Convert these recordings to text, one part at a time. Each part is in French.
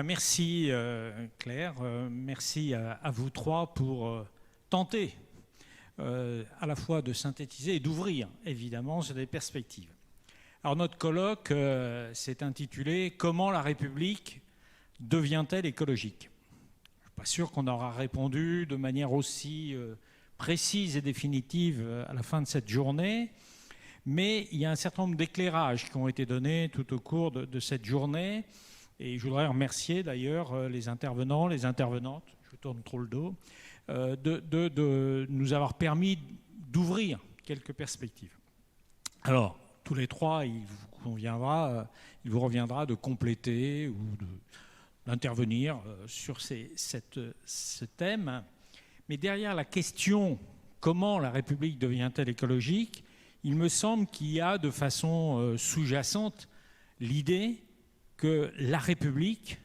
Merci Claire, merci à vous trois pour tenter à la fois de synthétiser et d'ouvrir évidemment sur des perspectives. Alors notre colloque s'est intitulé « Comment la République devient-elle écologique ?» Je ne suis pas sûr qu'on aura répondu de manière aussi précise et définitive à la fin de cette journée, mais il y a un certain nombre d'éclairages qui ont été donnés tout au cours de cette journée. Et je voudrais remercier d'ailleurs les intervenants, les intervenantes, je vous tourne trop le dos, de nous avoir permis d'ouvrir quelques perspectives. Alors, tous les trois, il vous reviendra de compléter ou d'intervenir sur ce thème. Mais derrière la question « Comment la République devient-elle écologique ?», il me semble qu'il y a de façon sous-jacente l'idée que la République,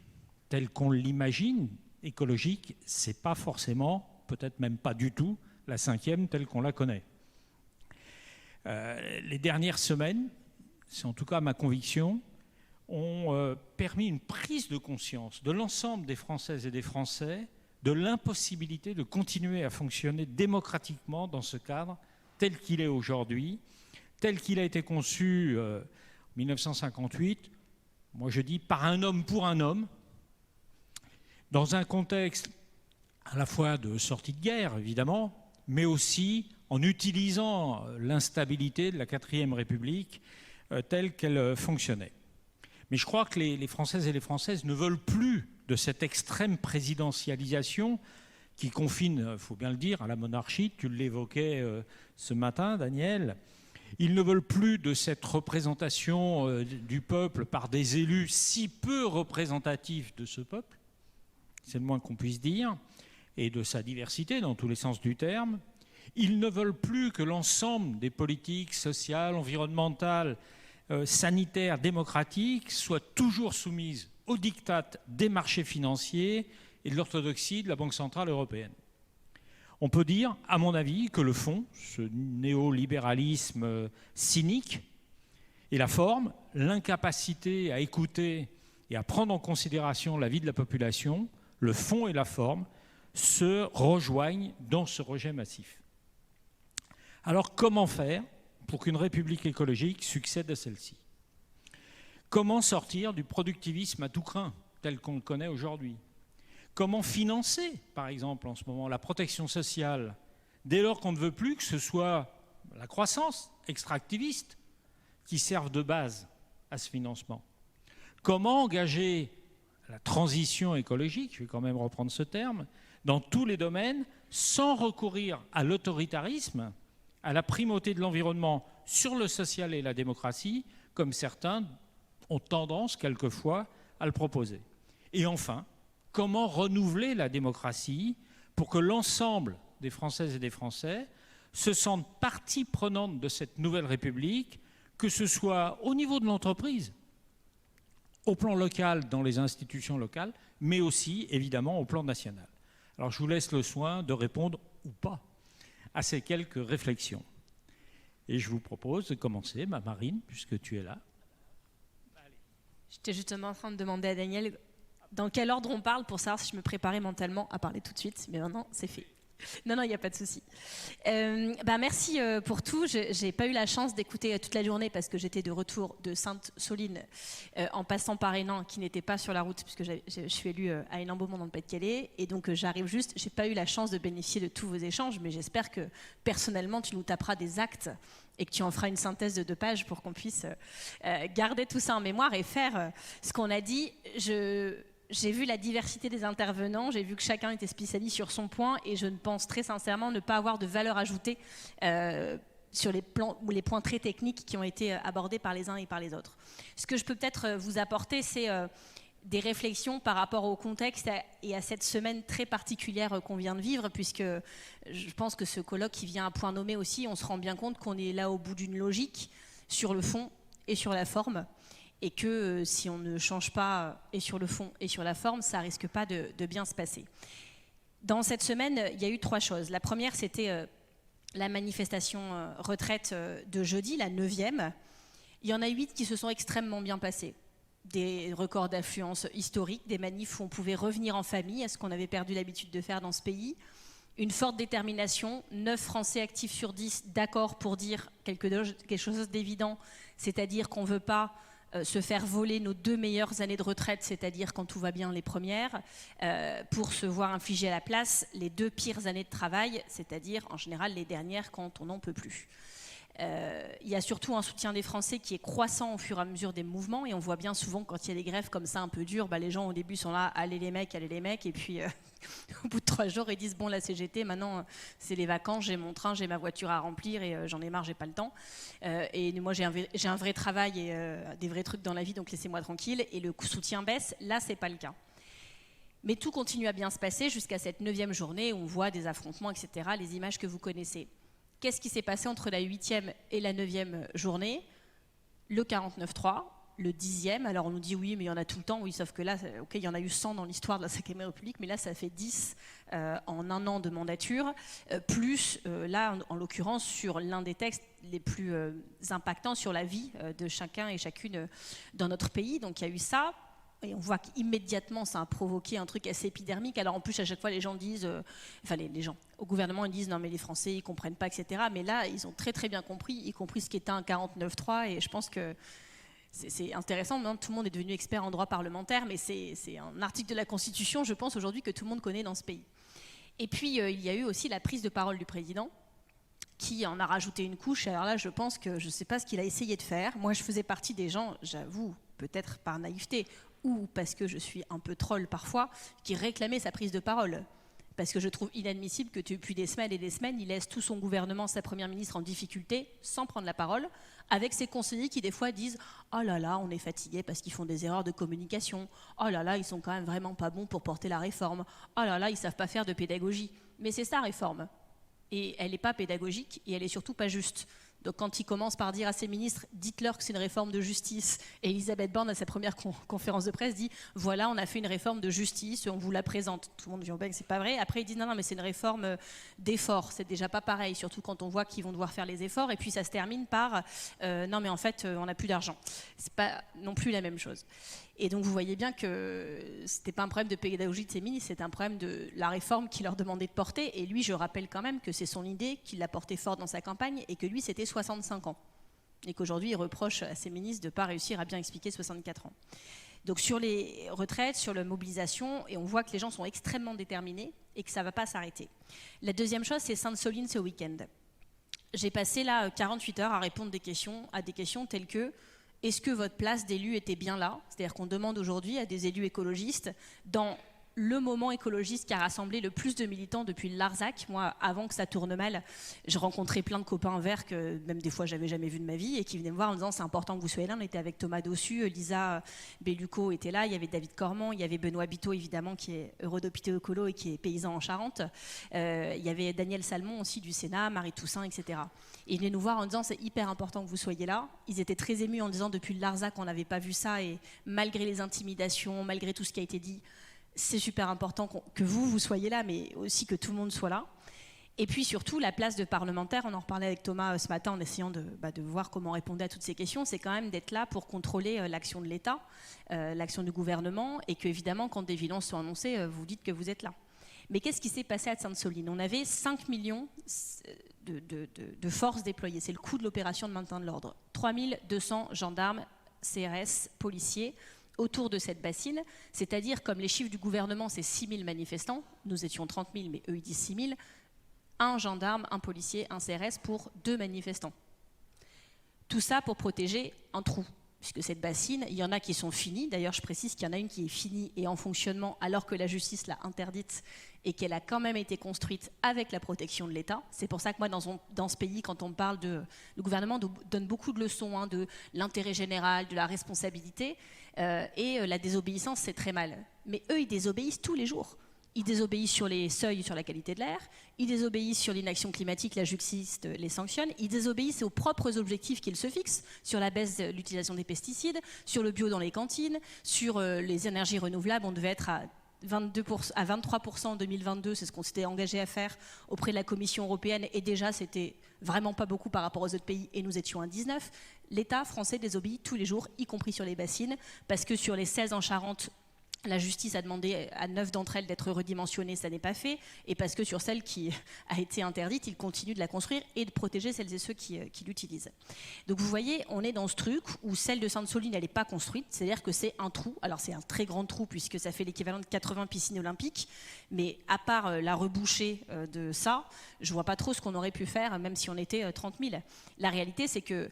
telle qu'on l'imagine, écologique, ce n'est pas forcément, peut-être même pas du tout, la cinquième telle qu'on la connaît. Les dernières semaines, c'est en tout cas ma conviction, ont permis une prise de conscience de l'ensemble des Françaises et des Français de l'impossibilité de continuer à fonctionner démocratiquement dans ce cadre tel qu'il est aujourd'hui, tel qu'il a été conçu en 1958, moi je dis par un homme pour un homme, dans un contexte à la fois de sortie de guerre évidemment, mais aussi en utilisant l'instabilité de la 4e République telle qu'elle fonctionnait. Mais je crois que les Françaises et les Françaises ne veulent plus de cette extrême présidentialisation qui confine, il faut bien le dire, à la monarchie. Tu l'évoquais ce matin, Daniel. Ils ne veulent plus de cette représentation du peuple par des élus si peu représentatifs de ce peuple, c'est le moins qu'on puisse dire, et de sa diversité dans tous les sens du terme. Ils ne veulent plus que l'ensemble des politiques sociales, environnementales, sanitaires, démocratiques soient toujours soumises aux diktats des marchés financiers et de l'orthodoxie de la Banque centrale européenne. On peut dire, à mon avis, que le fond, ce néolibéralisme cynique, et la forme, l'incapacité à écouter et à prendre en considération la vie de la population, le fond et la forme, se rejoignent dans ce rejet massif. Alors comment faire pour qu'une république écologique succède à celle-ci? Comment sortir du productivisme à tout crin, tel qu'on le connaît aujourd'hui? Comment financer, par exemple, en ce moment, la protection sociale, dès lors qu'on ne veut plus que ce soit la croissance extractiviste qui serve de base à ce financement? Comment engager la transition écologique, je vais quand même reprendre ce terme, dans tous les domaines, sans recourir à l'autoritarisme, à la primauté de l'environnement sur le social et la démocratie, comme certains ont tendance quelquefois à le proposer? Et enfin, comment renouveler la démocratie pour que l'ensemble des Françaises et des Français se sentent partie prenante de cette nouvelle République, que ce soit au niveau de l'entreprise, au plan local, dans les institutions locales, mais aussi, évidemment, au plan national. Alors, je vous laisse le soin de répondre ou pas à ces quelques réflexions. Et je vous propose de commencer, Marine, puisque tu es là. J'étais justement en train de demander à Daniel dans quel ordre on parle pour savoir si je me préparais mentalement à parler tout de suite, mais maintenant c'est fait. Non, il n'y a pas de souci. Merci pour tout. Je n'ai pas eu la chance d'écouter toute la journée parce que j'étais de retour de Sainte-Soline en passant par Hénin, qui n'était pas sur la route, puisque je suis élue à Hénin-Beaumont dans le Pas-de-Calais. Et donc j'arrive juste, je n'ai pas eu la chance de bénéficier de tous vos échanges, mais j'espère que personnellement tu nous taperas des actes et que tu en feras une synthèse de 2 pages pour qu'on puisse garder tout ça en mémoire et faire ce qu'on a dit. J'ai vu la diversité des intervenants, j'ai vu que chacun était spécialiste sur son point et je ne pense très sincèrement ne pas avoir de valeur ajoutée sur les plans ou les points très techniques qui ont été abordés par les uns et par les autres. Ce que je peux peut-être vous apporter, c'est des réflexions par rapport au contexte et à cette semaine très particulière qu'on vient de vivre, puisque je pense que ce colloque qui vient à point nommé aussi, on se rend bien compte qu'on est là au bout d'une logique sur le fond et sur la forme. Et que si on ne change pas et sur le fond et sur la forme, ça ne risque pas de bien se passer. Dans cette semaine, il y a eu 3 choses. La première, c'était la manifestation retraite de jeudi, la 9e. Il y en a 8 qui se sont extrêmement bien passées. des records d'affluence historiques, des manifs où on pouvait revenir en famille, à ce qu'on avait perdu l'habitude de faire dans ce pays. Une forte détermination, 9 Français actifs sur 10 d'accord pour dire quelque chose d'évident, c'est-à-dire qu'on ne veut pas se faire voler nos 2 meilleures années de retraite, c'est-à-dire quand tout va bien les premières, pour se voir infliger à la place les 2 pires années de travail, c'est-à-dire en général les dernières quand on n'en peut plus. Il y a surtout un soutien des Français qui est croissant au fur et à mesure des mouvements, et on voit bien souvent quand il y a des grèves comme ça un peu dures, les gens au début sont là, allez les mecs, et puis au bout de 3 jours ils disent bon, la CGT maintenant c'est les vacances, j'ai mon train, j'ai ma voiture à remplir et j'en ai marre, j'ai pas le temps, et moi j'ai un vrai travail et des vrais trucs dans la vie, donc laissez-moi tranquille, et le soutien baisse. Là c'est pas le cas. Mais tout continue à bien se passer jusqu'à cette 9e journée où on voit des affrontements, etc., les images que vous connaissez. Qu'est-ce qui s'est passé entre la 8e et la 9e journée? Le 49-3, le 10e. Alors on nous dit oui, mais il y en a tout le temps. Oui, sauf que là, okay, il y en a eu 100 dans l'histoire de la 5e République, mais là, ça fait 10 en un an de mandature. Plus, là, en l'occurrence, sur l'un des textes les plus impactants sur la vie de chacun et chacune dans notre pays. Donc il y a eu ça. Et on voit qu'immédiatement, ça a provoqué un truc assez épidermique. Alors en plus, à chaque fois, les gens disent, les gens au gouvernement, ils disent non mais les Français, ils comprennent pas, etc. Mais là, ils ont très très bien compris, y compris ce qu'était un 49.3. Et je pense que c'est intéressant. Maintenant, tout le monde est devenu expert en droit parlementaire, mais c'est un article de la Constitution, je pense aujourd'hui, que tout le monde connaît dans ce pays. Et puis, il y a eu aussi la prise de parole du président, qui en a rajouté une couche. Alors là, je pense que je ne sais pas ce qu'il a essayé de faire. Moi, je faisais partie des gens, j'avoue, peut-être par naïveté, ou parce que je suis un peu troll parfois, qui réclamait sa prise de parole. Parce que je trouve inadmissible que depuis des semaines et des semaines, il laisse tout son gouvernement, sa première ministre en difficulté, sans prendre la parole, avec ses conseillers qui des fois disent « Oh là là, on est fatigué parce qu'ils font des erreurs de communication. Oh là là, ils sont quand même vraiment pas bons pour porter la réforme. Oh là là, ils savent pas faire de pédagogie. » Mais c'est ça, réforme. Et elle n'est pas pédagogique et elle est surtout pas juste. Donc quand il commence par dire à ses ministres « dites-leur que c'est une réforme de justice », et Elisabeth Borne à sa première conférence de presse dit « voilà, on a fait une réforme de justice, on vous la présente ». Tout le monde dit « c'est pas vrai ». Après il dit « non, mais c'est une réforme d'effort, c'est déjà pas pareil, surtout quand on voit qu'ils vont devoir faire les efforts ». Et puis ça se termine par « non mais en fait on n'a plus d'argent ». C'est pas non plus la même chose. Et donc vous voyez bien que c'était pas un problème de pédagogie de ses ministres, c'était un problème de la réforme qu'il leur demandait de porter. Et lui, je rappelle quand même que c'est son idée, qu'il l'a portée fort dans sa campagne, et que lui, c'était 65 ans. Et qu'aujourd'hui, il reproche à ses ministres de ne pas réussir à bien expliquer 64 ans. Donc sur les retraites, sur la mobilisation, et on voit que les gens sont extrêmement déterminés et que ça ne va pas s'arrêter. La deuxième chose, c'est Sainte-Soline ce week-end. J'ai passé là 48 heures à répondre à des questions telles que est-ce que votre place d'élu était bien là? C'est-à-dire qu'on demande aujourd'hui à des élus écologistes, dans le moment écologiste qui a rassemblé le plus de militants depuis le Larzac. Moi, avant que ça tourne mal, je rencontrais plein de copains verts que même des fois j'avais jamais vu de ma vie et qui venaient me voir en me disant c'est important que vous soyez là. On était avec Thomas Dossu, Lisa Bellucco était là, il y avait David Cormand, il y avait Benoît Biteau évidemment qui est eurodéputé écolo et qui est paysan en Charente. Il y avait Daniel Salmon aussi du Sénat, Marie Toussaint, etc. Et ils venaient nous voir en disant c'est hyper important que vous soyez là. Ils étaient très émus en disant depuis le Larzac on n'avait pas vu ça et malgré les intimidations, malgré tout ce qui a été dit, c'est super important que vous soyez là, mais aussi que tout le monde soit là. Et puis surtout, la place de parlementaire, on en reparlait avec Thomas ce matin en essayant de voir comment répondre à toutes ces questions, c'est quand même d'être là pour contrôler l'action de l'État, l'action du gouvernement, et que évidemment, quand des violences sont annoncées, vous dites que vous êtes là. Mais qu'est-ce qui s'est passé à Sainte-Soline? On avait 5 millions de forces déployées, c'est le coût de l'opération de maintien de l'ordre. 3200 gendarmes, CRS, policiers, autour de cette bassine, c'est-à-dire comme les chiffres du gouvernement, c'est 6 000 manifestants, nous étions 30 000, mais eux ils disent 6 000, un gendarme, un policier, un CRS pour 2 manifestants. Tout ça pour protéger un trou, puisque cette bassine, il y en a qui sont finis, d'ailleurs je précise qu'il y en a une qui est finie et en fonctionnement alors que la justice l'a interdite et qu'elle a quand même été construite avec la protection de l'État. C'est pour ça que moi, dans ce pays, quand on parle le gouvernement donne beaucoup de leçons de l'intérêt général, de la responsabilité, et la désobéissance, c'est très mal. Mais eux, ils désobéissent tous les jours. Ils désobéissent sur les seuils, sur la qualité de l'air, ils désobéissent sur l'inaction climatique, la justice les sanctionne, ils désobéissent aux propres objectifs qu'ils se fixent, sur la baisse de l'utilisation des pesticides, sur le bio dans les cantines, sur les énergies renouvelables, on devait être à à 23% en 2022, c'est ce qu'on s'était engagé à faire auprès de la Commission européenne, et déjà c'était vraiment pas beaucoup par rapport aux autres pays, et nous étions à 19%. L'État français désobéit tous les jours, y compris sur les bassines, parce que sur les 16 en Charente, la justice a demandé à 9 d'entre elles d'être redimensionnées, ça n'est pas fait, et parce que sur celle qui a été interdite, il continue de la construire et de protéger celles et ceux qui l'utilisent. Donc vous voyez, on est dans ce truc où celle de Sainte-Soline, elle n'est pas construite, c'est-à-dire que c'est un trou, alors c'est un très grand trou puisque ça fait l'équivalent de 80 piscines olympiques, mais à part la reboucher de ça, je ne vois pas trop ce qu'on aurait pu faire, même si on était 30 000. La réalité, c'est que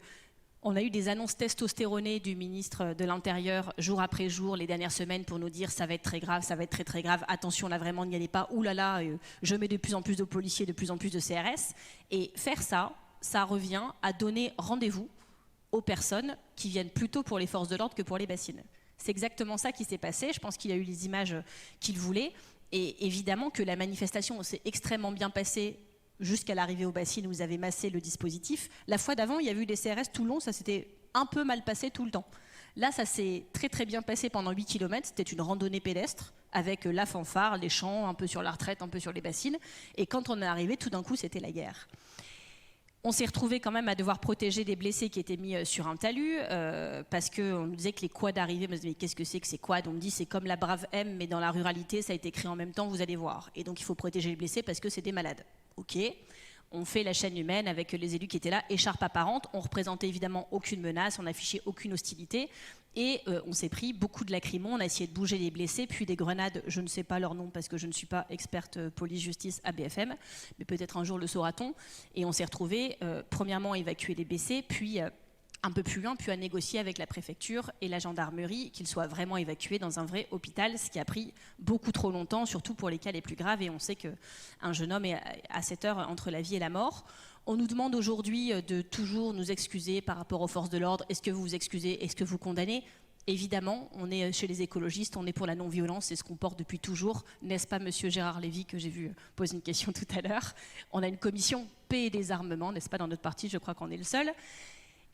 on a eu des annonces testostéronées du ministre de l'Intérieur jour après jour les dernières semaines pour nous dire ça va être très grave, ça va être très très grave, attention là vraiment n'y allez pas, oulala, je mets de plus en plus de policiers, de plus en plus de CRS. Et faire ça, ça revient à donner rendez-vous aux personnes qui viennent plutôt pour les forces de l'ordre que pour les bassines. C'est exactement ça qui s'est passé, je pense qu'il a eu les images qu'il voulait, et évidemment que la manifestation s'est extrêmement bien passée jusqu'à l'arrivée aux bassines où vous avez massé le dispositif. La fois d'avant, il y a eu des CRS tout le long, ça s'était un peu mal passé tout le temps. Là, ça s'est très très bien passé pendant 8 km, c'était une randonnée pédestre, avec la fanfare, les chants, un peu sur la retraite, un peu sur les bassines, et quand on est arrivé, tout d'un coup, c'était la guerre. On s'est retrouvé quand même à devoir protéger des blessés qui étaient mis sur un talus, parce qu'on nous disait que les quads arrivaient. Mais qu'est-ce que c'est que ces quads? On me dit c'est comme la Brave M, mais dans la ruralité, ça a été créé en même temps, vous allez voir. Et donc il faut protéger les blessés parce que c'est des malades. Ok, on fait la chaîne humaine avec les élus qui étaient là, écharpe apparente, on représentait évidemment aucune menace, on n'affichait aucune hostilité, et on s'est pris beaucoup de lacrymons, on a essayé de bouger les blessés, puis des grenades, je ne sais pas leur nom parce que je ne suis pas experte police-justice à BFM, mais peut-être un jour le saura-t-on, et on s'est retrouvé premièrement à évacuer les blessés, puis un peu plus loin, puis à négocier avec la préfecture et la gendarmerie qu'ils soient vraiment évacués dans un vrai hôpital, ce qui a pris beaucoup trop longtemps, surtout pour les cas les plus graves, et on sait qu'un jeune homme est à cette heure entre la vie et la mort. On nous demande aujourd'hui de toujours nous excuser par rapport aux forces de l'ordre. Est-ce que vous vous excusez? Est-ce que vous condamnez? Évidemment, on est chez les écologistes, on est pour la non-violence, c'est ce qu'on porte depuis toujours. N'est-ce pas, monsieur Gérard Lévy, que j'ai vu poser une question tout à l'heure? On a une commission paix et désarmement, n'est-ce pas, dans notre parti? Je crois qu'on est le seul.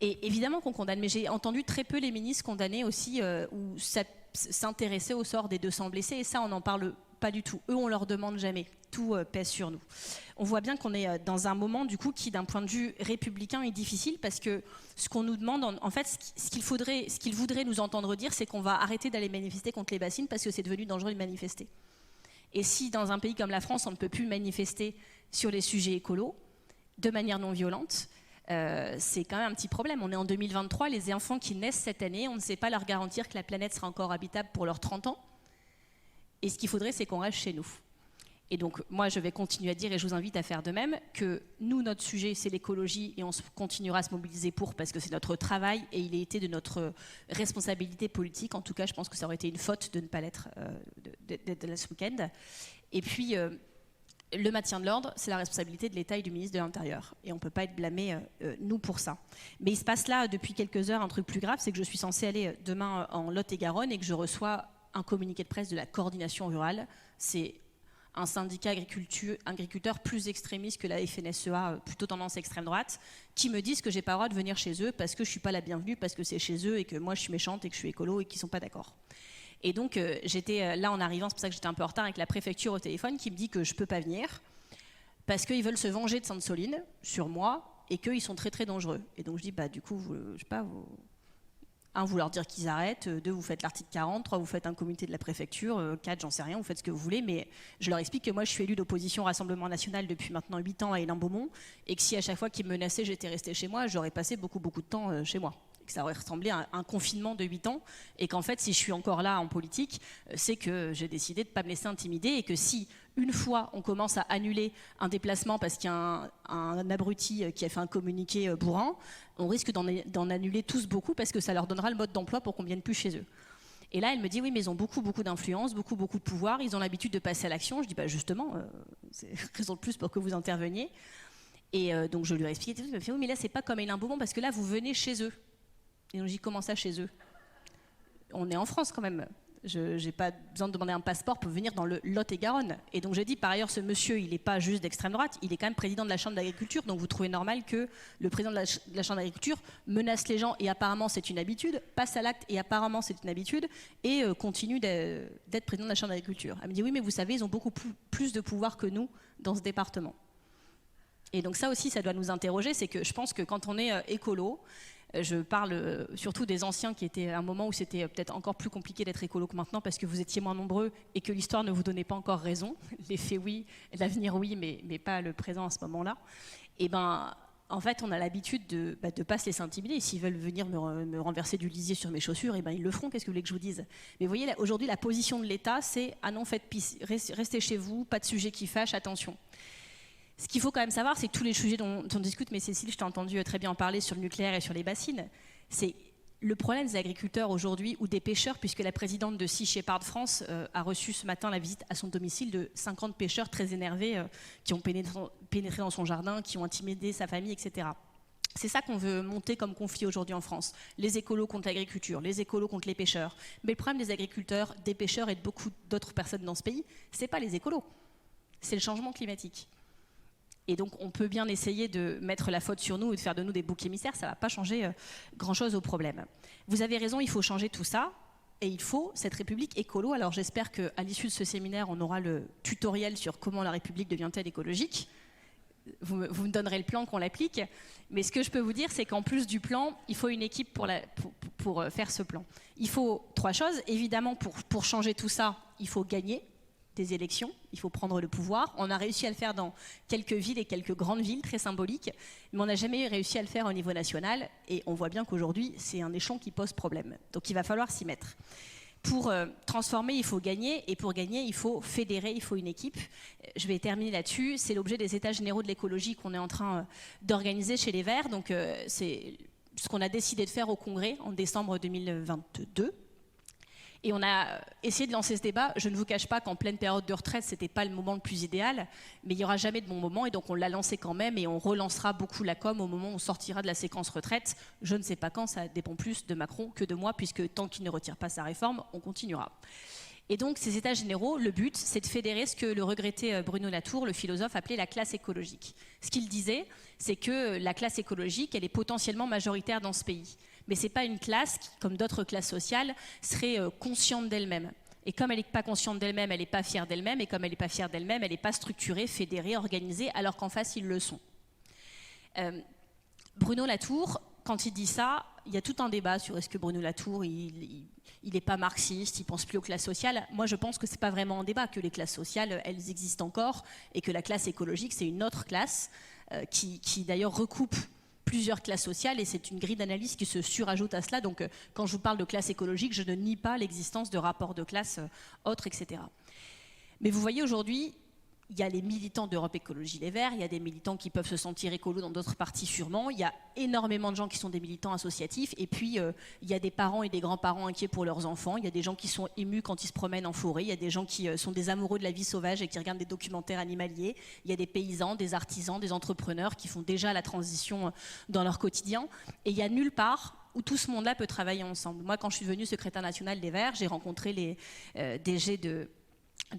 Et évidemment qu'on condamne, mais j'ai entendu très peu les ministres condamner aussi ou s'intéresser au sort des 200 blessés, et ça, on n'en parle pas du tout. Eux, on leur demande jamais. Tout pèse sur nous. On voit bien qu'on est dans un moment, du coup, qui, d'un point de vue républicain, est difficile, parce que ce qu'on nous demande, en fait, ce qu'ils voudraient nous entendre dire, c'est qu'on va arrêter d'aller manifester contre les bassines parce que c'est devenu dangereux de manifester. Et si, dans un pays comme la France, on ne peut plus manifester sur les sujets écolos, de manière non violente, c'est quand même un petit problème. On est en 2023, les enfants qui naissent cette année, on ne sait pas leur garantir que la planète sera encore habitable pour leurs 30 ans. Et ce qu'il faudrait, c'est qu'on reste chez nous. Et donc, moi, je vais continuer à dire, et je vous invite à faire de même, que nous, notre sujet, c'est l'écologie, et on continuera à se mobiliser pour, parce que c'est notre travail, et il a été de notre responsabilité politique. En tout cas, je pense que ça aurait été une faute de ne pas l'être de ce week-end. Et puis, le maintien de l'ordre, c'est la responsabilité de l'État et du ministre de l'Intérieur. Et on ne peut pas être blâmés, nous, pour ça. Mais il se passe là, depuis quelques heures, un truc plus grave, c'est que je suis censée aller demain en Lot-et-Garonne et que je reçois un communiqué de presse de la coordination rurale. C'est un syndicat agriculteur plus extrémiste que la FNSEA, plutôt tendance extrême droite, qui me disent que j'ai pas le droit de venir chez eux parce que je suis pas la bienvenue, parce que c'est chez eux et que moi je suis méchante et que je suis écolo et qu'ils sont pas d'accord. Et donc j'étais là en arrivant, c'est pour ça que j'étais un peu en retard, avec la préfecture au téléphone qui me dit que je peux pas venir parce qu'ils veulent se venger de Sainte-Soline sur moi et qu'ils sont très très dangereux. Et donc je dis du coup, je sais pas, vous leur dire qu'ils arrêtent, 2, vous faites l'article 40, 3, vous faites un comité de la préfecture, 4, j'en sais rien, vous faites ce que vous voulez, mais je leur explique que moi je suis élue d'opposition Rassemblement National depuis maintenant 8 ans à Hénin-Beaumont, et que si à chaque fois qu'ils me menaçaient j'étais restée chez moi, j'aurais passé beaucoup de temps chez moi. Que ça aurait ressemblé à un confinement de 8 ans, et qu'en fait si je suis encore là en politique, c'est que j'ai décidé de ne pas me laisser intimider, et que si une fois on commence à annuler un déplacement parce qu'il y a un abruti qui a fait un communiqué bourrin, on risque d'en annuler tous beaucoup parce que ça leur donnera le mode d'emploi pour qu'on ne vienne plus chez eux. Et là elle me dit oui mais ils ont beaucoup d'influence, beaucoup de pouvoir, ils ont l'habitude de passer à l'action. Je dis justement, c'est raison de plus pour que vous interveniez. Et donc je lui ai expliqué, oui mais là c'est pas comme Hénin-Beaumont parce que là vous venez chez eux. Et donc je dis comment ça chez eux? On est en France quand même. Je n'ai pas besoin de demander un passeport pour venir dans le Lot-et-Garonne. Et donc j'ai dit, par ailleurs, ce monsieur, il n'est pas juste d'extrême droite, il est quand même président de la Chambre d'agriculture, donc vous trouvez normal que le président de la Chambre d'agriculture menace les gens, et apparemment c'est une habitude, passe à l'acte, et apparemment c'est une habitude, et continue d'être président de la Chambre d'agriculture. Elle me dit, oui, mais vous savez, ils ont beaucoup plus de pouvoir que nous dans ce département. Et donc ça aussi, ça doit nous interroger, c'est que je pense que quand on est écolo, je parle surtout des anciens qui étaient à un moment où c'était peut-être encore plus compliqué d'être écolo que maintenant parce que vous étiez moins nombreux et que l'histoire ne vous donnait pas encore raison. Les faits oui, l'avenir oui, mais pas le présent à ce moment-là. Et ben, en fait, on a l'habitude de pas se laisser intimider. S'ils veulent venir me renverser du lisier sur mes chaussures, et ben ils le feront. Qu'est-ce que vous voulez que je vous dise? Mais vous voyez, aujourd'hui, la position de l'État, c'est ah non, faites pisse, restez chez vous, pas de sujet qui fâche, attention. Ce qu'il faut quand même savoir, c'est que tous les sujets dont on discute, mais Cécile, je t'ai entendu très bien en parler sur le nucléaire et sur les bassines, c'est le problème des agriculteurs aujourd'hui ou des pêcheurs, puisque la présidente de Sea Shepherd France a reçu ce matin la visite à son domicile de 50 pêcheurs très énervés qui ont pénétré dans son jardin, qui ont intimidé sa famille, etc. C'est ça qu'on veut monter comme conflit aujourd'hui en France. Les écolos contre l'agriculture, les écolos contre les pêcheurs. Mais le problème des agriculteurs, des pêcheurs et de beaucoup d'autres personnes dans ce pays, c'est pas les écolos, c'est le changement climatique. Et donc, on peut bien essayer de mettre la faute sur nous et de faire de nous des boucs émissaires, ça ne va pas changer grand-chose au problème. Vous avez raison, il faut changer tout ça, et il faut cette République écolo. Alors, j'espère qu'à l'issue de ce séminaire, on aura le tutoriel sur comment la République devient-elle écologique. Vous me donnerez le plan qu'on l'applique. Mais ce que je peux vous dire, c'est qu'en plus du plan, il faut une équipe pour faire ce plan. Il faut 3 choses. Évidemment, pour changer tout ça, il faut gagner des élections, il faut prendre le pouvoir. On a réussi à le faire dans quelques villes et quelques grandes villes très symboliques, mais on n'a jamais réussi à le faire au niveau national, et on voit bien qu'aujourd'hui, c'est un échelon qui pose problème. Donc il va falloir s'y mettre. Pour transformer, il faut gagner, et pour gagner, il faut fédérer, il faut une équipe. Je vais terminer là-dessus. C'est l'objet des États généraux de l'écologie qu'on est en train d'organiser chez les Verts. Donc c'est ce qu'on a décidé de faire au Congrès en décembre 2022. Et on a essayé de lancer ce débat. Je ne vous cache pas qu'en pleine période de retraite, ce n'était pas le moment le plus idéal, mais il n'y aura jamais de bon moment, et donc on l'a lancé quand même, et on relancera beaucoup la com au moment où on sortira de la séquence retraite. Je ne sais pas quand, ça dépend plus de Macron que de moi, puisque tant qu'il ne retire pas sa réforme, on continuera. Et donc ces États généraux, le but, c'est de fédérer ce que le regretté Bruno Latour, le philosophe, appelait la classe écologique. Ce qu'il disait, c'est que la classe écologique, elle est potentiellement majoritaire dans ce pays. Mais ce n'est pas une classe qui, comme d'autres classes sociales, serait consciente d'elle-même. Et comme elle n'est pas consciente d'elle-même, elle n'est pas fière d'elle-même. Et comme elle n'est pas fière d'elle-même, elle n'est pas structurée, fédérée, organisée, alors qu'en face, ils le sont. Bruno Latour, quand il dit ça, il y a tout un débat sur est-ce que Bruno Latour, il n'est pas marxiste, il ne pense plus aux classes sociales. Moi, je pense que ce n'est pas vraiment un débat, que les classes sociales, elles existent encore, et que la classe écologique, c'est une autre classe qui d'ailleurs recoupe plusieurs classes sociales, et c'est une grille d'analyse qui se surajoute à cela. Donc quand je vous parle de classe écologique, je ne nie pas l'existence de rapports de classe autres, etc. Mais vous voyez, aujourd'hui, il y a les militants d'Europe Écologie Les Verts, il y a des militants qui peuvent se sentir écolos dans d'autres partis sûrement, il y a énormément de gens qui sont des militants associatifs, et puis il y a des parents et des grands-parents inquiets pour leurs enfants, il y a des gens qui sont émus quand ils se promènent en forêt, il y a des gens qui sont des amoureux de la vie sauvage et qui regardent des documentaires animaliers, il y a des paysans, des artisans, des entrepreneurs qui font déjà la transition dans leur quotidien, et il y a nulle part où tout ce monde-là peut travailler ensemble. Moi, quand je suis devenue secrétaire nationale des Verts, j'ai rencontré les DG de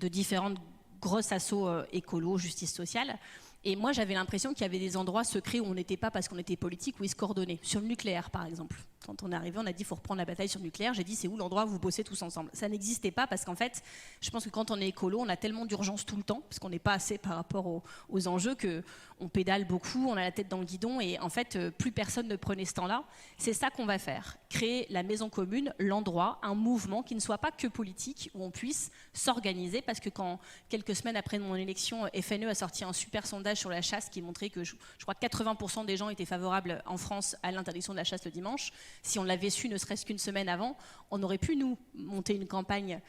différentes grosse assaut écolo, justice sociale. Et moi, j'avais l'impression qu'il y avait des endroits secrets où on n'était pas parce qu'on était politique, où ils se coordonnaient. Sur le nucléaire, par exemple. Quand on est arrivé, on a dit qu'il faut reprendre la bataille sur le nucléaire. J'ai dit, c'est où l'endroit où vous bossez tous ensemble? Ça n'existait pas parce qu'en fait, je pense que quand on est écolo, on a tellement d'urgence tout le temps, parce qu'on n'est pas assez par rapport aux enjeux, qu'on pédale beaucoup, on a la tête dans le guidon, et en fait, plus personne ne prenait ce temps-là. C'est ça qu'on va faire. Créer la maison commune, l'endroit, un mouvement qui ne soit pas que politique, où on puisse s'organiser, parce que quand, quelques semaines après mon élection, FNE a sorti un super sondage sur la chasse qui montrait que je crois que 80% des gens étaient favorables en France à l'interdiction de la chasse le dimanche. Si on l'avait su ne serait-ce qu'une semaine avant, on aurait pu, nous, monter une campagne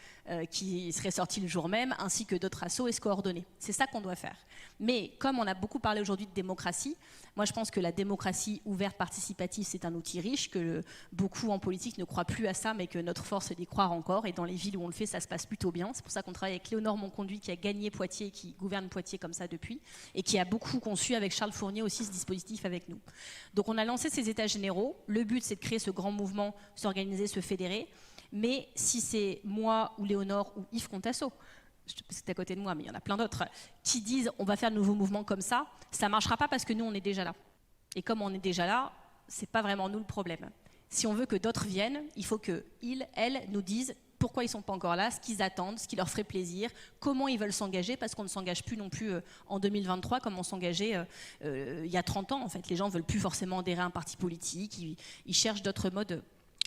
qui serait sortie le jour même, ainsi que d'autres assos, et se coordonner. C'est ça qu'on doit faire. Mais comme on a beaucoup parlé aujourd'hui de démocratie, moi je pense que la démocratie ouverte, participative, c'est un outil riche, que beaucoup en politique ne croient plus à ça, mais que notre force est d'y croire encore. Et dans les villes où on le fait, ça se passe plutôt bien. C'est pour ça qu'on travaille avec Léonore Monconduit, qui a gagné Poitiers, qui gouverne Poitiers comme ça depuis, et qui a beaucoup conçu avec Charles Fournier aussi ce dispositif avec nous. Donc on a lancé ces états généraux. Le but, c'est de créer ce grand mouvement, s'organiser, se fédérer. Mais si c'est moi ou Léonore ou Yves Contasso, c'est à côté de moi, mais il y en a plein d'autres, qui disent on va faire de nouveaux mouvements comme ça ne marchera pas parce que nous, on est déjà là. Et comme on est déjà là, c'est pas vraiment nous le problème. Si on veut que d'autres viennent, il faut qu'ils, elles, nous disent pourquoi ils ne sont pas encore là, ce qu'ils attendent, ce qui leur ferait plaisir, comment ils veulent s'engager, parce qu'on ne s'engage plus non plus en 2023 comme on s'engageait il y a 30 ans. En fait, les gens ne veulent plus forcément adhérer à un parti politique, ils cherchent d'autres modes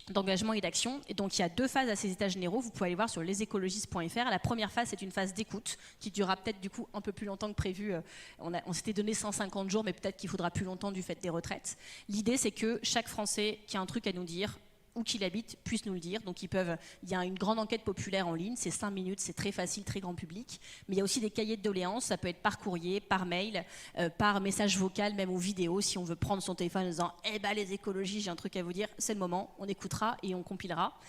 d'engagement et d'action. Et donc, il y a 2 phases à ces états généraux. Vous pouvez aller voir sur lesécologistes.fr. La première phase, c'est une phase d'écoute qui durera peut-être du coup un peu plus longtemps que prévu. On s'était donné 150 jours, mais peut-être qu'il faudra plus longtemps du fait des retraites. L'idée, c'est que chaque Français qui a un truc à nous dire, où qu'il habite, puisse nous le dire. Donc il y a une grande enquête populaire en ligne, c'est 5 minutes, c'est très facile, très grand public. Mais il y a aussi des cahiers de doléances, ça peut être par courrier, par mail, par message vocal, même ou vidéo, si on veut prendre son téléphone en disant « Eh ben les écologistes, j'ai un truc à vous dire, c'est le moment, on écoutera et on compilera ».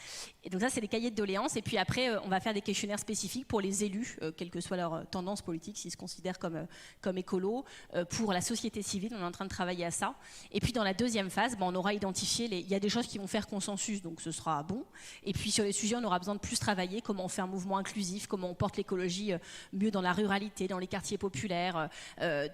Et donc ça, c'est les cahiers de doléances. Et puis après, on va faire des questionnaires spécifiques pour les élus, quelle que soit leur tendance politique, s'ils se considèrent comme écolos, pour la société civile, on est en train de travailler à ça. Et puis dans la deuxième phase, on aura identifié, il y a des choses qui vont faire consensus, donc ce sera bon. Et puis sur les sujets, on aura besoin de plus travailler, comment on fait un mouvement inclusif, comment on porte l'écologie mieux dans la ruralité, dans les quartiers populaires,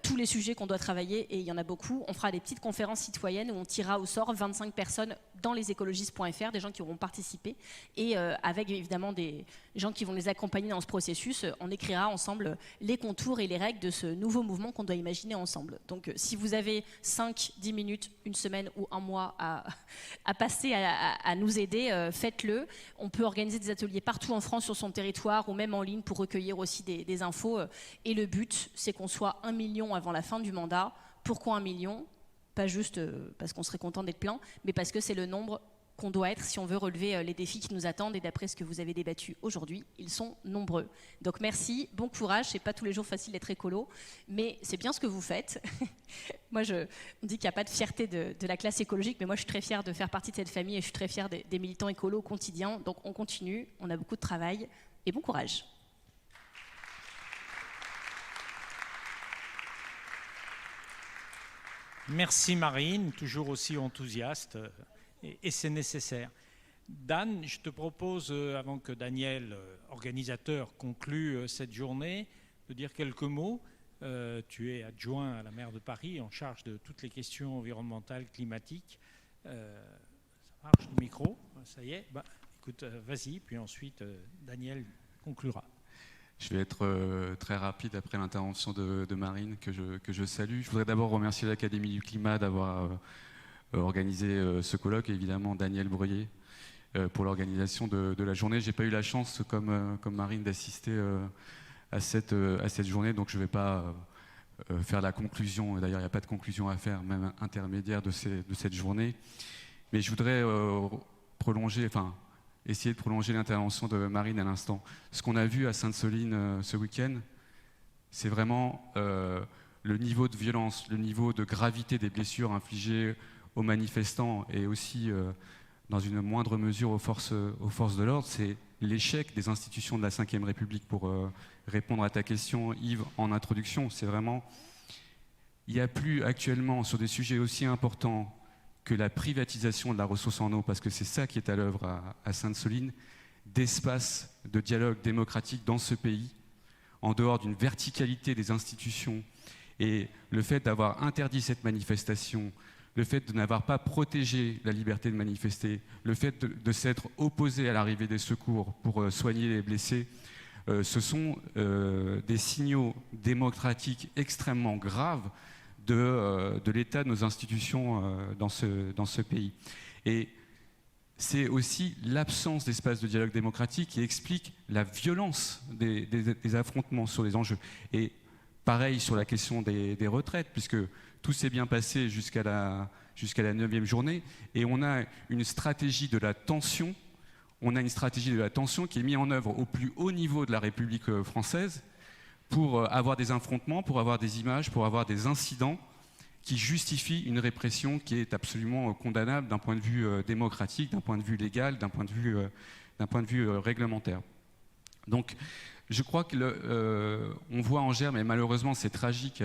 tous les sujets qu'on doit travailler, et il y en a beaucoup. On fera des petites conférences citoyennes où on tirera au sort 25 personnes dans lesécologistes.fr, des gens qui auront participé, et avec évidemment des gens qui vont les accompagner dans ce processus. On écrira ensemble les contours et les règles de ce nouveau mouvement qu'on doit imaginer ensemble. Donc si vous avez 5, 10 minutes, une semaine ou un mois à passer à nous aider, faites-le. On peut organiser des ateliers partout en France sur son territoire ou même en ligne pour recueillir aussi des infos. Et le but, c'est qu'on soit 1 million avant la fin du mandat. Pourquoi 1 million ? Pas juste parce qu'on serait content d'être plein, mais parce que c'est le nombre qu'on doit être si on veut relever les défis qui nous attendent. Et d'après ce que vous avez débattu aujourd'hui, ils sont nombreux. Donc merci, bon courage. C'est pas tous les jours facile d'être écolo, mais c'est bien ce que vous faites. Moi, on dit qu'il n'y a pas de fierté de la classe écologique, mais moi je suis très fière de faire partie de cette famille et je suis très fière des militants écolos au quotidien. Donc on continue, on a beaucoup de travail et bon courage. Merci Marine, toujours aussi enthousiaste, et c'est nécessaire. Dan, je te propose, avant que Daniel, organisateur, conclue cette journée, de dire quelques mots. Tu es adjoint à la maire de Paris, en charge de toutes les questions environnementales, climatiques. Ça marche, le micro, ça y est. Écoute, vas-y, puis ensuite Daniel conclura. Je vais être très rapide après l'intervention de Marine, que je salue. Je voudrais d'abord remercier l'Académie du Climat d'avoir organisé ce colloque, et évidemment Daniel Breuiller pour l'organisation de la journée. Je n'ai pas eu la chance, comme Marine, d'assister à cette journée, donc je ne vais pas faire la conclusion. D'ailleurs, il n'y a pas de conclusion à faire, même intermédiaire de cette journée. Mais je voudrais essayer de prolonger l'intervention de Marine à l'instant. Ce qu'on a vu à Sainte-Soline ce week-end, c'est vraiment le niveau de violence, le niveau de gravité des blessures infligées aux manifestants et aussi, dans une moindre mesure, aux forces de l'ordre. C'est l'échec des institutions de la Ve République, pour répondre à ta question, Yves, en introduction. C'est vraiment... Il n'y a plus actuellement, sur des sujets aussi importants que la privatisation de la ressource en eau, parce que c'est ça qui est à l'œuvre à Sainte-Soline, d'espace de dialogue démocratique dans ce pays, en dehors d'une verticalité des institutions. Et le fait d'avoir interdit cette manifestation, le fait de n'avoir pas protégé la liberté de manifester, le fait de s'être opposé à l'arrivée des secours pour soigner les blessés, ce sont des signaux démocratiques extrêmement graves de l'état de nos institutions dans ce pays. Et c'est aussi l'absence d'espace de dialogue démocratique qui explique la violence des affrontements sur les enjeux. Et pareil sur la question des retraites, puisque tout s'est bien passé jusqu'à la 9e journée, et on a une stratégie de la tension. On a une stratégie de la tension qui est mise en œuvre au plus haut niveau de la République française, pour avoir des affrontements, pour avoir des images, pour avoir des incidents qui justifient une répression qui est absolument condamnable d'un point de vue démocratique, d'un point de vue légal, d'un point de vue réglementaire. Donc, je crois que on voit en germe, et malheureusement c'est tragique,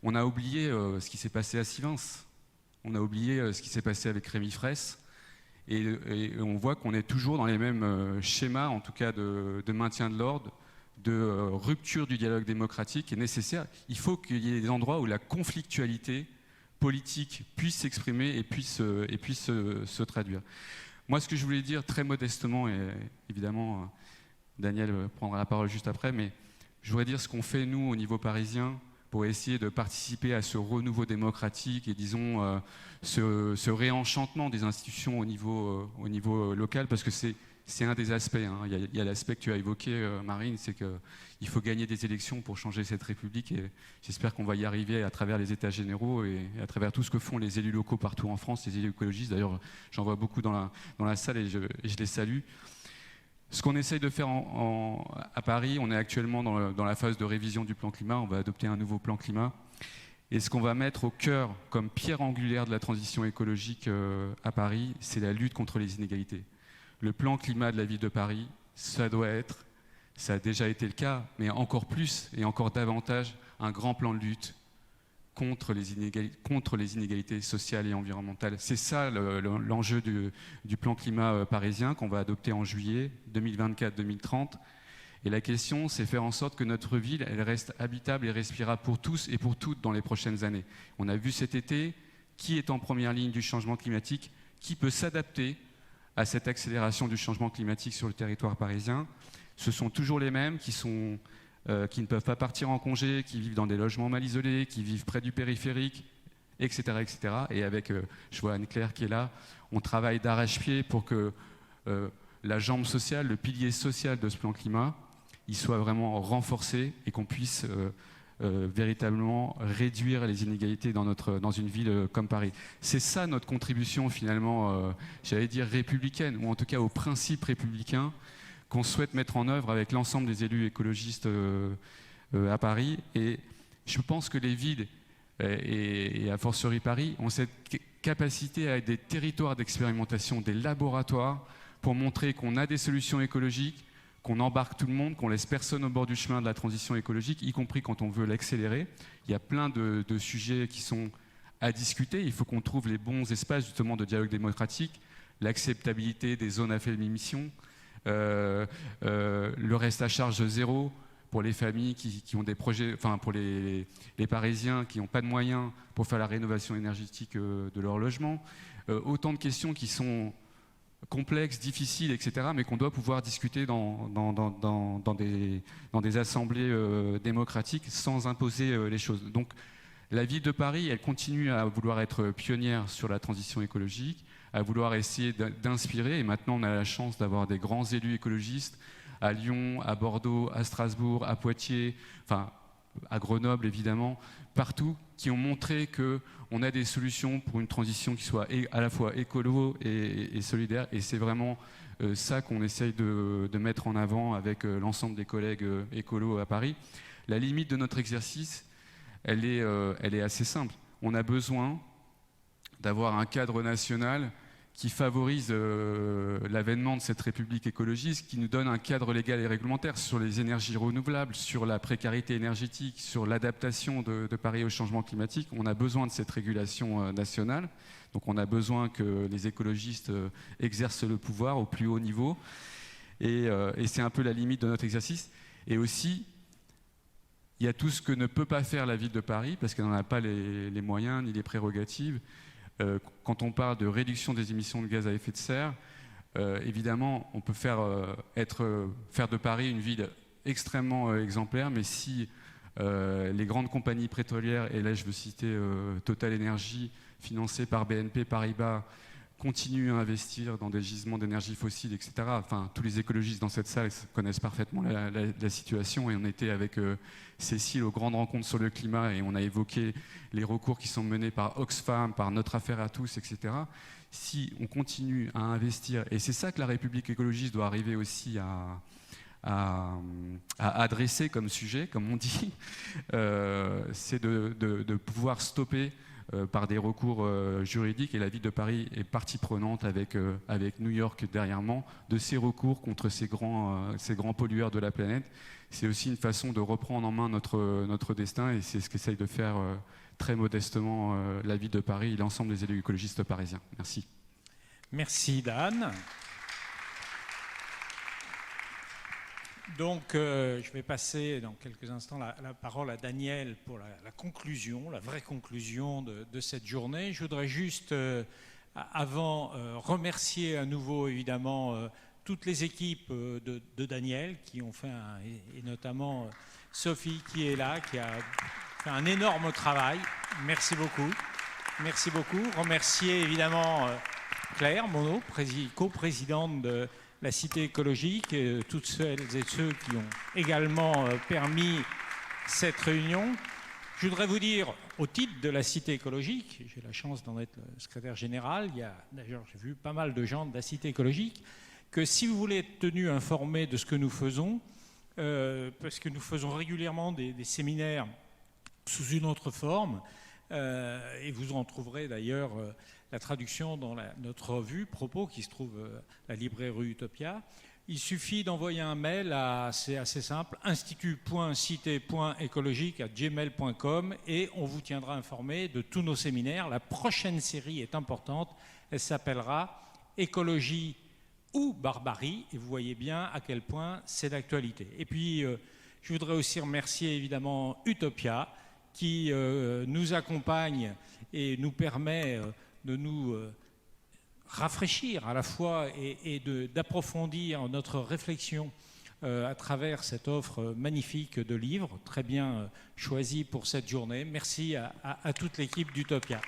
on a oublié ce qui s'est passé à Sivens, on a oublié ce qui s'est passé avec Rémi Fraisse, et on voit qu'on est toujours dans les mêmes schémas, en tout cas de maintien de l'ordre, de rupture du dialogue démocratique est nécessaire. Il faut qu'il y ait des endroits où la conflictualité politique puisse s'exprimer et puisse se traduire. Moi, ce que je voulais dire très modestement, et évidemment, Daniel prendra la parole juste après, mais je voudrais dire ce qu'on fait, nous, au niveau parisien, pour essayer de participer à ce renouveau démocratique et, disons, ce réenchantement des institutions au niveau local, parce que c'est un des aspects. Hein. Il y a l'aspect que tu as évoqué, Marine, c'est qu'il faut gagner des élections pour changer cette République, et j'espère qu'on va y arriver à travers les États généraux et à travers tout ce que font les élus locaux partout en France, les élus écologistes. D'ailleurs, j'en vois beaucoup dans la salle et je les salue. Ce qu'on essaye de faire à Paris, on est actuellement dans la phase de révision du plan climat, on va adopter un nouveau plan climat. Et ce qu'on va mettre au cœur comme pierre angulaire de la transition écologique à Paris, c'est la lutte contre les inégalités. Le plan climat de la ville de Paris, ça doit être, ça a déjà été le cas, mais encore plus et encore davantage, un grand plan de lutte contre les inégalités sociales et environnementales. C'est ça l'enjeu du plan climat parisien qu'on va adopter en juillet 2024-2030. Et la question, c'est faire en sorte que notre ville, elle reste habitable et respirable pour tous et pour toutes dans les prochaines années. On a vu cet été qui est en première ligne du changement climatique, qui peut s'adapter à cette accélération du changement climatique sur le territoire parisien. Ce sont toujours les mêmes qui ne peuvent pas partir en congé, qui vivent dans des logements mal isolés, qui vivent près du périphérique, etc. etc. Et avec, je vois Anne-Claire qui est là, on travaille d'arrache-pied pour que la jambe sociale, le pilier social de ce plan climat, il soit vraiment renforcé et qu'on puisse véritablement réduire les inégalités dans une ville comme Paris. C'est ça notre contribution finalement, j'allais dire républicaine, ou en tout cas aux principes républicains qu'on souhaite mettre en œuvre avec l'ensemble des élus écologistes à Paris. Et je pense que les villes, et a fortiori Paris, ont cette capacité à être des territoires d'expérimentation, des laboratoires pour montrer qu'on a des solutions écologiques, qu'on embarque tout le monde, qu'on laisse personne au bord du chemin de la transition écologique, y compris quand on veut l'accélérer. Il y a plein de sujets qui sont à discuter. Il faut qu'on trouve les bons espaces justement de dialogue démocratique, l'acceptabilité des zones à faible émission, le reste à charge zéro pour les familles qui ont des projets, enfin pour les Parisiens qui n'ont pas de moyens pour faire la rénovation énergétique de leur logement. Autant de questions qui sont complexes, difficiles, etc., mais qu'on doit pouvoir discuter dans des assemblées démocratiques sans imposer les choses. Donc la ville de Paris, elle continue à vouloir être pionnière sur la transition écologique, à vouloir essayer d'inspirer, et maintenant on a la chance d'avoir des grands élus écologistes à Lyon, à Bordeaux, à Strasbourg, à Poitiers, enfin à Grenoble évidemment, partout, qui ont montré qu'on a des solutions pour une transition qui soit à la fois écolo et solidaire, et c'est vraiment ça qu'on essaye de mettre en avant avec l'ensemble des collègues écolos à Paris. La limite de notre exercice, elle est assez simple. On a besoin d'avoir un cadre national qui favorise l'avènement de cette République écologiste, qui nous donne un cadre légal et réglementaire sur les énergies renouvelables, sur la précarité énergétique, sur l'adaptation de Paris au changement climatique. On a besoin de cette régulation nationale. Donc on a besoin que les écologistes exercent le pouvoir au plus haut niveau. Et c'est un peu la limite de notre exercice. Et aussi, il y a tout ce que ne peut pas faire la ville de Paris, parce qu'elle n'en a pas les moyens ni les prérogatives. Quand on parle de réduction des émissions de gaz à effet de serre, évidemment, on peut faire de Paris une ville extrêmement exemplaire, mais si les grandes compagnies pétrolières, et là je veux citer Total Energy, financées par BNP Paribas, continuent à investir dans des gisements d'énergie fossile, etc. Enfin, tous les écologistes dans cette salle connaissent parfaitement la situation, et on était avec Cécile aux grandes rencontres sur le climat, et on a évoqué les recours qui sont menés par Oxfam, par Notre Affaire à tous, etc. Si on continue à investir, et c'est ça que la République écologiste doit arriver aussi à adresser comme sujet, comme on dit, c'est de pouvoir stopper par des recours juridiques, et la ville de Paris est partie prenante avec New York dernièrement de ces recours contre ces grands pollueurs de la planète. C'est aussi une façon de reprendre en main notre destin, et c'est ce qu'essaye de faire très modestement la ville de Paris et l'ensemble des élus écologistes parisiens. Merci. Merci Dan. Donc, je vais passer dans quelques instants la parole à Daniel pour la conclusion, la vraie conclusion de cette journée. Je voudrais juste, avant, remercier à nouveau, évidemment, toutes les équipes de Daniel qui ont fait, et notamment Sophie qui est là, qui a fait un énorme travail. Merci beaucoup. Merci beaucoup. Remercier évidemment Claire Monod, coprésidente de la Cité écologique, et toutes celles et ceux qui ont également permis cette réunion. Je voudrais vous dire, au titre de la Cité écologique, j'ai la chance d'en être le secrétaire général, d'ailleurs j'ai vu pas mal de gens de la Cité écologique, que si vous voulez être tenu informé de ce que nous faisons, parce que nous faisons régulièrement des séminaires sous une autre forme, et vous en trouverez d'ailleurs la traduction dans notre revue Propos qui se trouve à la librairie Utopia. Il suffit d'envoyer un mail c'est assez simple, institut.cité.écologique@gmail.com et on vous tiendra informé de tous nos séminaires. La prochaine série est importante, elle s'appellera Écologie ou barbarie, et vous voyez bien à quel point c'est d'actualité. Et puis, je voudrais aussi remercier évidemment Utopia qui nous accompagne et nous permet de nous rafraîchir à la fois et d'approfondir notre réflexion à travers cette offre magnifique de livres, très bien choisie pour cette journée. Merci à toute l'équipe d'Utopia.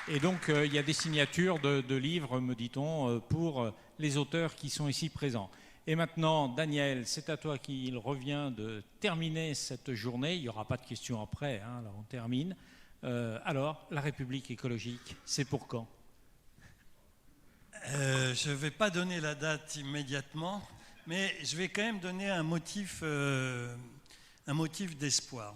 Et donc, il y a des signatures de livres, me dit-on, pour les auteurs qui sont ici présents. Et maintenant, Daniel, c'est à toi qu'il revient de terminer cette journée. Il n'y aura pas de questions après, hein, là on termine. Alors, la République écologique, c'est pour quand ? Je ne vais pas donner la date immédiatement, mais je vais quand même donner un motif d'espoir.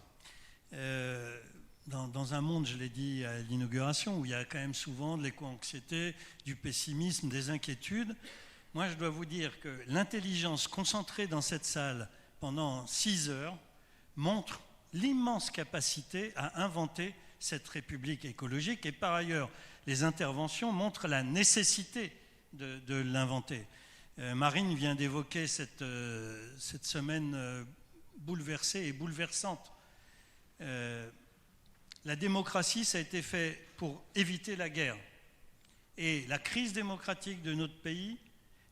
Dans un monde, je l'ai dit à l'inauguration, où il y a quand même souvent de l'éco-anxiété, du pessimisme, des inquiétudes, moi je dois vous dire que l'intelligence concentrée dans cette salle pendant 6 heures montre l'immense capacité à inventer cette république écologique, et par ailleurs, les interventions montrent la nécessité de l'inventer. Marine vient d'évoquer cette semaine bouleversée et bouleversante. La démocratie, ça a été fait pour éviter la guerre. Et la crise démocratique de notre pays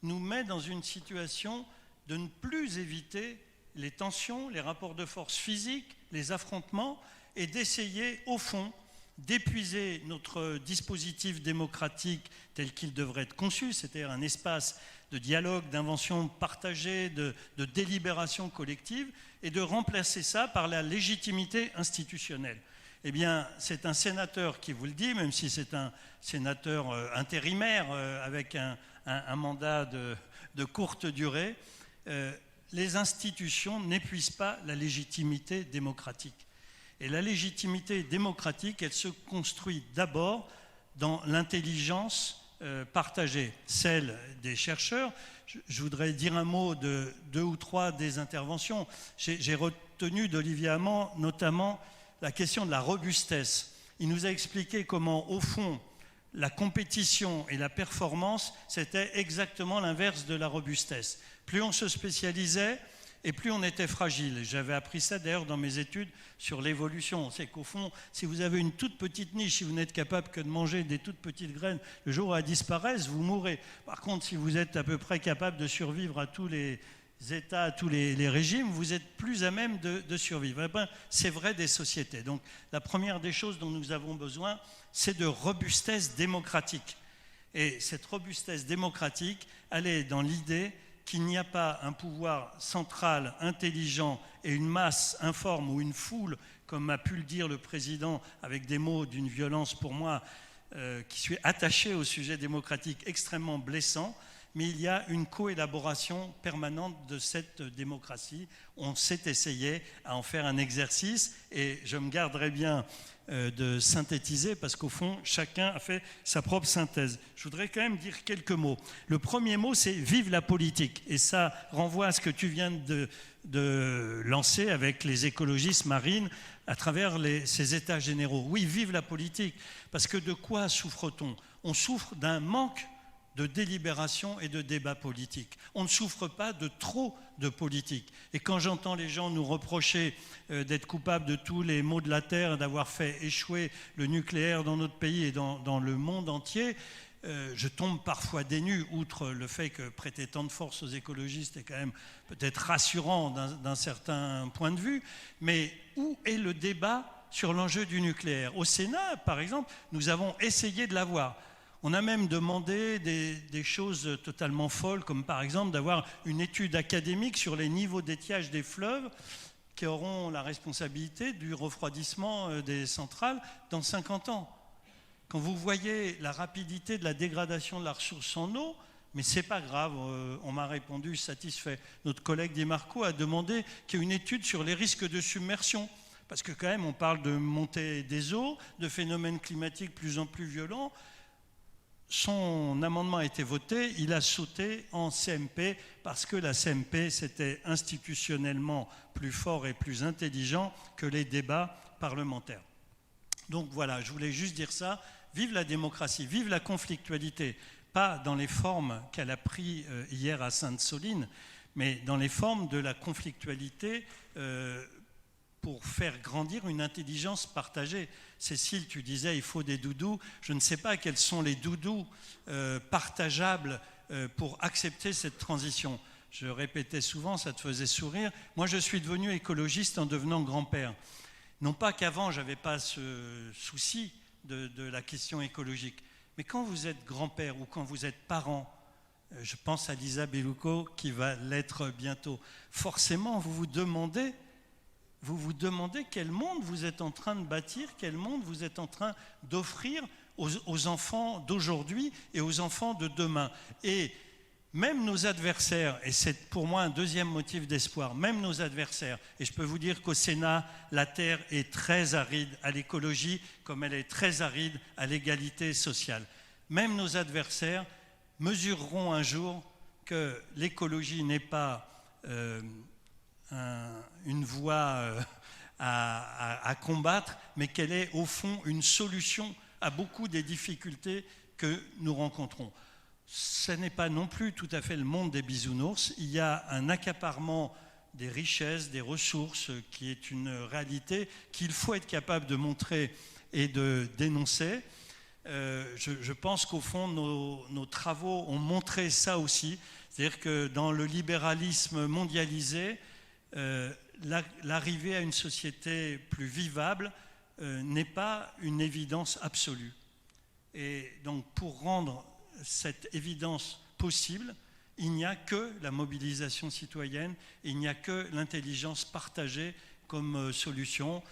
nous met dans une situation de ne plus éviter les tensions, les rapports de force physiques, les affrontements, et d'essayer, au fond, d'épuiser notre dispositif démocratique tel qu'il devrait être conçu, c'est-à-dire un espace de dialogue, d'invention partagée, de délibération collective, et de remplacer ça par la légitimité institutionnelle. Eh bien, c'est un sénateur qui vous le dit, même si c'est un sénateur intérimaire avec un mandat de courte durée, les institutions n'épuisent pas la légitimité démocratique. Et la légitimité démocratique, elle se construit d'abord dans l'intelligence partagée, celle des chercheurs. Je voudrais dire un mot de 2 ou 3 des interventions. J'ai retenu d'Olivier Amand notamment la question de la robustesse. Il nous a expliqué comment, au fond, la compétition et la performance, c'était exactement l'inverse de la robustesse. Plus on se spécialisait, et plus on était fragile. J'avais appris ça d'ailleurs dans mes études sur l'évolution. C'est qu'au fond, si vous avez une toute petite niche, si vous n'êtes capable que de manger des toutes petites graines, le jour où elles disparaissent, vous mourrez. Par contre, si vous êtes à peu près capable de survivre à tous les États, à tous les régimes, vous êtes plus à même de survivre. Eh bien, c'est vrai des sociétés. Donc, la première des choses dont nous avons besoin, c'est de robustesse démocratique. Et cette robustesse démocratique, elle est dans l'idée qu'il n'y a pas un pouvoir central, intelligent et une masse informe ou une foule, comme a pu le dire le président avec des mots d'une violence pour moi, qui suis attaché au sujet démocratique extrêmement blessant, mais il y a une coélaboration permanente de cette démocratie. On s'est essayé à en faire un exercice et je me garderai bien de synthétiser parce qu'au fond, chacun a fait sa propre synthèse. Je voudrais quand même dire quelques mots. Le premier mot, c'est « Vive la politique ». Et ça renvoie à ce que tu viens de lancer avec les écologistes, Marine, à travers ces états généraux. Oui, vive la politique, parce que de quoi souffre-t-on? On souffre d'un manque de délibération et de débat politique. On ne souffre pas de trop de politique. Et quand j'entends les gens nous reprocher d'être coupables de tous les maux de la terre, d'avoir fait échouer le nucléaire dans notre pays et dans le monde entier, je tombe parfois des nues, outre le fait que prêter tant de force aux écologistes est quand même peut-être rassurant d'un certain point de vue, mais où est le débat sur l'enjeu du nucléaire? Au Sénat, par exemple, nous avons essayé de l'avoir. On a même demandé des choses totalement folles, comme par exemple d'avoir une étude académique sur les niveaux d'étiage des fleuves qui auront la responsabilité du refroidissement des centrales dans 50 ans. Quand vous voyez la rapidité de la dégradation de la ressource en eau, mais c'est pas grave, on m'a répondu satisfait. Notre collègue Di Marco a demandé qu'il y ait une étude sur les risques de submersion. Parce que quand même, on parle de montée des eaux, de phénomènes climatiques de plus en plus violents. Son amendement a été voté, il a sauté en CMP parce que la CMP, c'était institutionnellement plus fort et plus intelligent que les débats parlementaires. Donc voilà, je voulais juste dire ça. Vive la démocratie, vive la conflictualité, pas dans les formes qu'elle a pris hier à Sainte-Soline, mais dans les formes de la conflictualité pour faire grandir une intelligence partagée. Cécile, tu disais il faut des doudous. Je ne sais pas quels sont les doudous partageables pour accepter cette transition. Je répétais souvent, ça te faisait sourire. Moi, je suis devenu écologiste en devenant grand-père. Non pas qu'avant, je n'avais pas ce souci de la question écologique. Mais quand vous êtes grand-père ou quand vous êtes parent, je pense à Lisa Bellucco qui va l'être bientôt, forcément, vous vous demandez quel monde vous êtes en train de bâtir, quel monde vous êtes en train d'offrir aux enfants d'aujourd'hui et aux enfants de demain. Et même nos adversaires, et c'est pour moi un deuxième motif d'espoir, même nos adversaires, et je peux vous dire qu'au Sénat, la terre est très aride à l'écologie comme elle est très aride à l'égalité sociale. Même nos adversaires mesureront un jour que l'écologie n'est pas une voie à combattre, mais qu'elle est au fond une solution à beaucoup des difficultés que nous rencontrons. Ce n'est pas non plus tout à fait le monde des bisounours. Il y a un accaparement des richesses, des ressources, qui est une réalité qu'il faut être capable de montrer et de dénoncer. Je pense qu'au fond, nos travaux ont montré ça aussi. C'est-à-dire que dans le libéralisme mondialisé, l'arrivée à une société plus vivable n'est pas une évidence absolue. Et donc, pour rendre cette évidence possible, il n'y a que la mobilisation citoyenne, il n'y a que l'intelligence partagée comme solution.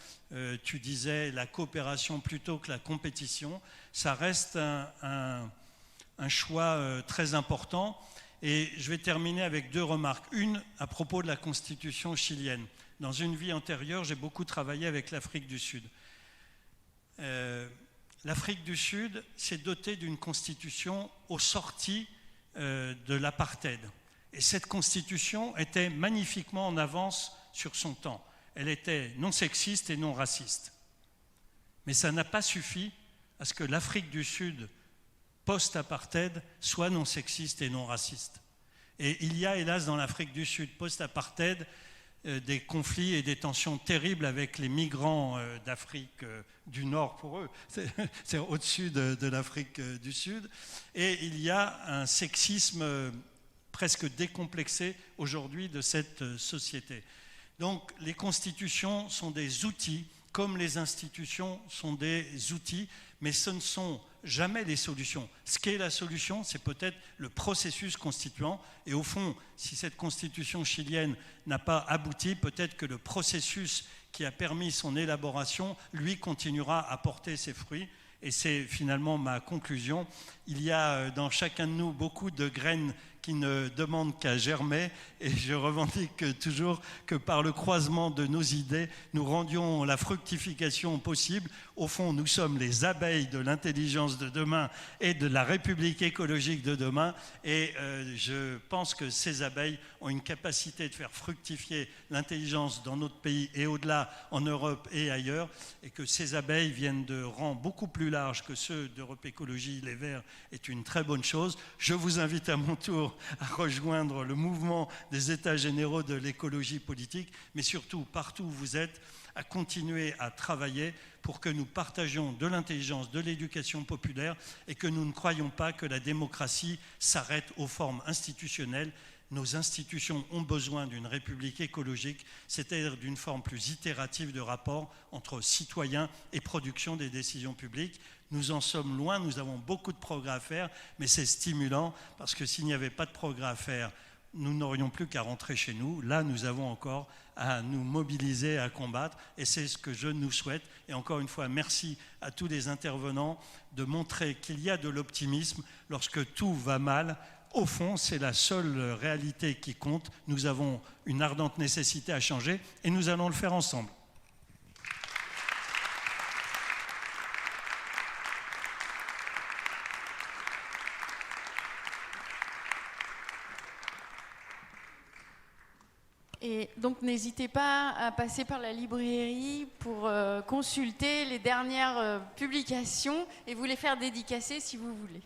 Tu disais la coopération plutôt que la compétition. Ça reste un choix très important. Et je vais terminer avec deux remarques. Une, à propos de la constitution chilienne. Dans une vie antérieure, j'ai beaucoup travaillé avec l'Afrique du Sud. L'Afrique du Sud s'est dotée d'une constitution au sorti de l'apartheid. Et cette constitution était magnifiquement en avance sur son temps. Elle était non sexiste et non raciste. Mais ça n'a pas suffi à ce que l'Afrique du Sud post-apartheid soit non sexiste et non raciste. Et il y a hélas dans l'Afrique du Sud post-apartheid des conflits et des tensions terribles avec les migrants d'Afrique du Nord pour eux, c'est au-dessus de l'Afrique du Sud. Et il y a un sexisme presque décomplexé aujourd'hui de cette société. Donc les constitutions sont des outils, comme les institutions sont des outils, mais ce ne sont jamais les solutions. Ce qu'est la solution, c'est peut-être le processus constituant. Et au fond, si cette constitution chilienne n'a pas abouti, peut-être que le processus qui a permis son élaboration, lui, continuera à porter ses fruits. Et c'est finalement ma conclusion. Il y a dans chacun de nous beaucoup de graines qui ne demande qu'à germer, et je revendique toujours que par le croisement de nos idées, nous rendions la fructification possible. Au fond, nous sommes les abeilles de l'intelligence de demain et de la République écologique de demain, et je pense que ces abeilles ont une capacité de faire fructifier l'intelligence dans notre pays et au-delà, en Europe et ailleurs, et que ces abeilles viennent de rangs beaucoup plus larges que ceux d'Europe Écologie Les Verts est une très bonne chose. Je vous invite à mon tour à rejoindre le mouvement des États généraux de l'écologie politique, mais surtout, partout où vous êtes, à continuer à travailler pour que nous partagions de l'intelligence, de l'éducation populaire, et que nous ne croyons pas que la démocratie s'arrête aux formes institutionnelles. Nos institutions ont besoin d'une république écologique, c'est-à-dire d'une forme plus itérative de rapport entre citoyens et production des décisions publiques. Nous en sommes loin, nous avons beaucoup de progrès à faire, mais c'est stimulant, parce que s'il n'y avait pas de progrès à faire, nous n'aurions plus qu'à rentrer chez nous. Là, nous avons encore à nous mobiliser, à combattre, et c'est ce que je nous souhaite. Et encore une fois, merci à tous les intervenants de montrer qu'il y a de l'optimisme lorsque tout va mal. Au fond, c'est la seule réalité qui compte. Nous avons une ardente nécessité à changer, et nous allons le faire ensemble. Et donc n'hésitez pas à passer par la librairie pour consulter les dernières publications et vous les faire dédicacer si vous voulez.